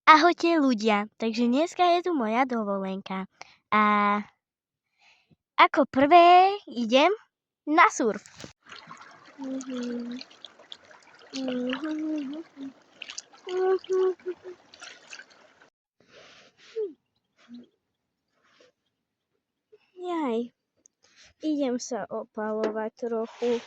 Ahojte ľudia, takže dneska je tu moja dovolenka a ako prvé idem na surf. Jaj, idem sa opalovať trochu.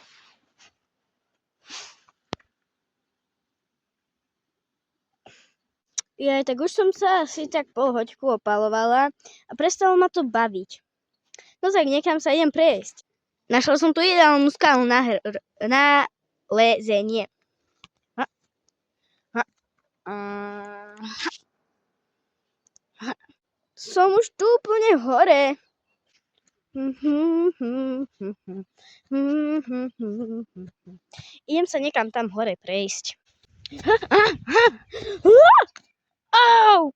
Jaj, tak už som sa asi tak polhoďku opalovala a prestalo ma to baviť. No tak niekam sa idem prejsť. Našla som tu ideálnu skalu na lezenie. Som už tu úplne hore. Idem sa niekam tam hore prejsť. Au!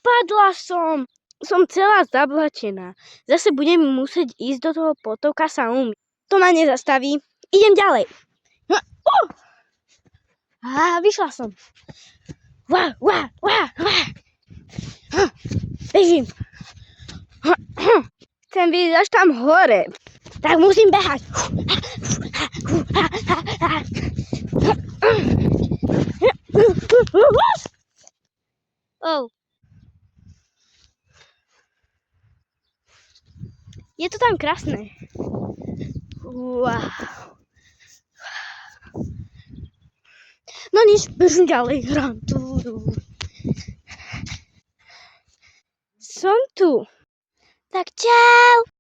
Padla som! Som celá zablačená. Zase budem musieť ísť do toho potoka sa umyť. To ma nezastaví. Idem ďalej. Vyšla som. Bežím. Chcem vidieť až tam hore. Tak musím behať. Je to tam krásne. No nič, bežím ďalej. Som tu. Tak čau.